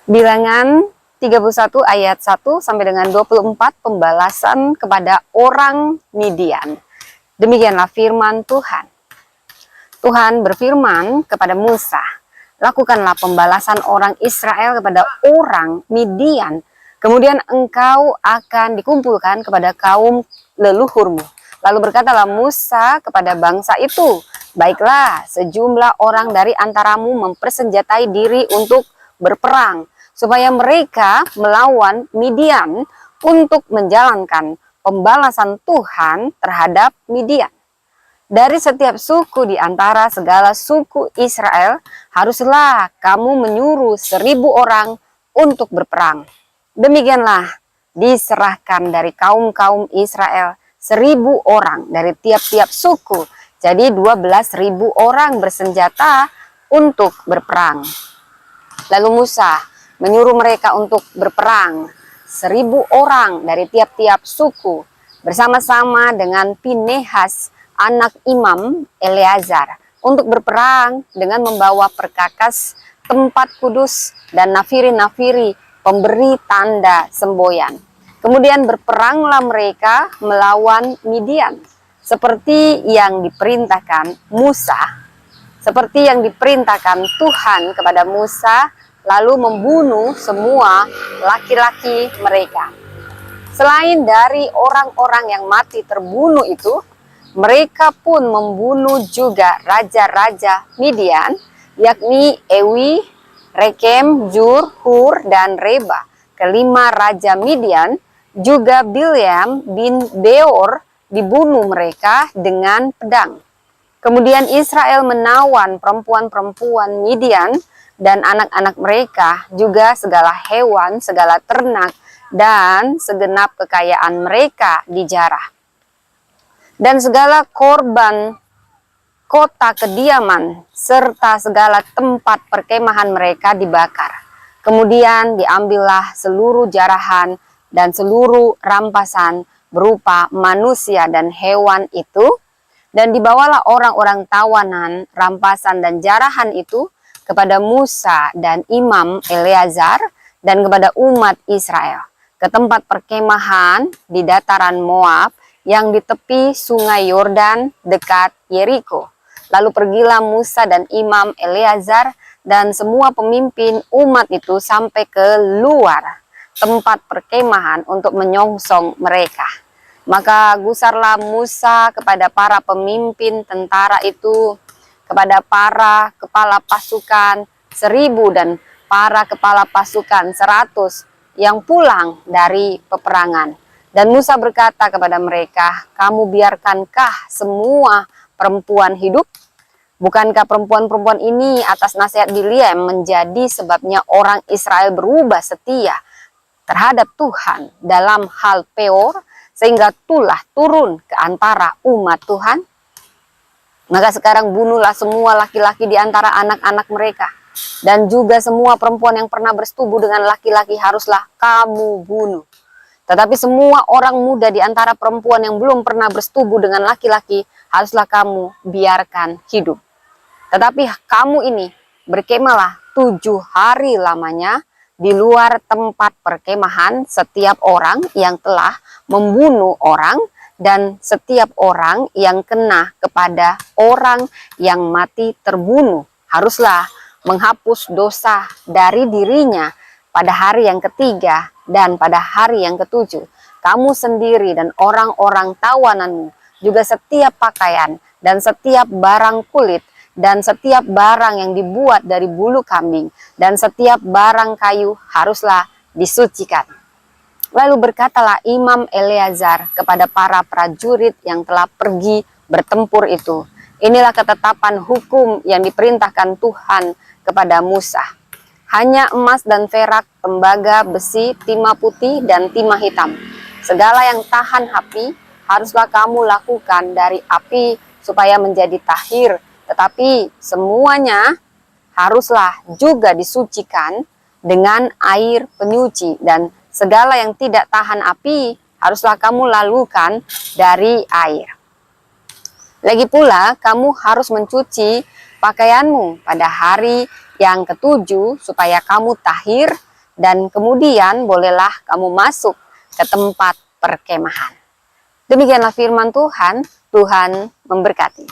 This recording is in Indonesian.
Bilangan 31 ayat 1 sampai dengan 24, pembalasan kepada orang Midian. Demikianlah firman Tuhan. Tuhan berfirman kepada Musa, lakukanlah pembalasan orang Israel kepada orang Midian. Kemudian engkau akan dikumpulkan kepada kaum leluhurmu. Lalu berkatalah Musa kepada bangsa itu, baiklah, sejumlah orang dari antaramu mempersenjatai diri untuk berperang, supaya mereka melawan Midian untuk menjalankan pembalasan Tuhan terhadap Midian. Dari setiap suku di antara segala suku Israel, haruslah kamu menyuruh 1.000 orang untuk berperang. Demikianlah diserahkan dari kaum-kaum Israel 1.000 orang dari tiap-tiap suku. Jadi 12.000 orang bersenjata untuk berperang. Lalu Musa menyuruh mereka untuk berperang 1.000 orang dari tiap-tiap suku bersama-sama dengan Pinehas anak Imam Eleazar untuk berperang dengan membawa perkakas tempat kudus dan nafiri-nafiri pemberi tanda semboyan. Kemudian berperanglah mereka melawan Midian seperti yang diperintahkan Musa, seperti yang diperintahkan Tuhan kepada Musa, lalu membunuh semua laki-laki mereka. Selain dari orang-orang yang mati terbunuh itu, mereka pun membunuh juga raja-raja Midian, yakni Ewi, Rekem, Zur, Hur, dan Reba. Kelima raja Midian, juga Bileam bin Beor, dibunuh mereka dengan pedang. Kemudian Israel menawan perempuan-perempuan Midian dan anak-anak mereka, juga segala hewan, segala ternak, dan segenap kekayaan mereka dijarah. Dan segala korban kota kediaman serta segala tempat perkemahan mereka dibakar. Kemudian diambillah seluruh jarahan dan seluruh rampasan berupa manusia dan hewan itu, dan dibawalah orang-orang tawanan, rampasan dan jarahan itu kepada Musa dan Imam Eleazar dan kepada umat Israel ke tempat perkemahan di dataran Moab yang di tepi sungai Yordan dekat Yeriko. Lalu pergilah Musa dan Imam Eleazar dan semua pemimpin umat itu sampai ke luar tempat perkemahan untuk menyongsong mereka. Maka gusarlah Musa kepada para pemimpin tentara itu, kepada para kepala pasukan 1.000 dan para kepala pasukan 100 yang pulang dari peperangan. Dan Musa berkata kepada mereka, kamu biarkankah semua perempuan hidup? Bukankah perempuan-perempuan ini atas nasihat Bileam menjadi sebabnya orang Israel berubah setia terhadap Tuhan dalam hal Peor, sehingga tulah turun ke antara umat Tuhan? Maka sekarang bunuhlah semua laki-laki di antara anak-anak mereka, dan juga semua perempuan yang pernah bersetubuh dengan laki-laki haruslah kamu bunuh. Tetapi semua orang muda di antara perempuan yang belum pernah bersetubuh dengan laki-laki haruslah kamu biarkan hidup. Tetapi kamu ini berkemahlah 7 hari lamanya di luar tempat perkemahan setiap orang yang telah membunuh orang dan setiap orang yang kena kepada orang yang mati terbunuh haruslah menghapus dosa dari dirinya pada hari yang ketiga dan pada hari yang ketujuh. Kamu sendiri dan orang-orang tawananmu, juga setiap pakaian dan setiap barang kulit dan setiap barang yang dibuat dari bulu kambing dan setiap barang kayu haruslah disucikan. Lalu berkatalah Imam Eleazar kepada para prajurit yang telah pergi bertempur itu, inilah ketetapan hukum yang diperintahkan Tuhan kepada Musa. Hanya emas dan perak, tembaga, besi, timah putih, dan timah hitam. Segala yang tahan api haruslah kamu lakukan dari api supaya menjadi tahir. Tetapi semuanya haruslah juga disucikan dengan air penyuci. Dan segala yang tidak tahan api haruslah kamu lalukan dari air. Lagi pula kamu harus mencuci pakaianmu pada hari yang ketujuh supaya kamu tahir dan kemudian bolehlah kamu masuk ke tempat perkemahan. Demikianlah firman Tuhan, Tuhan memberkati.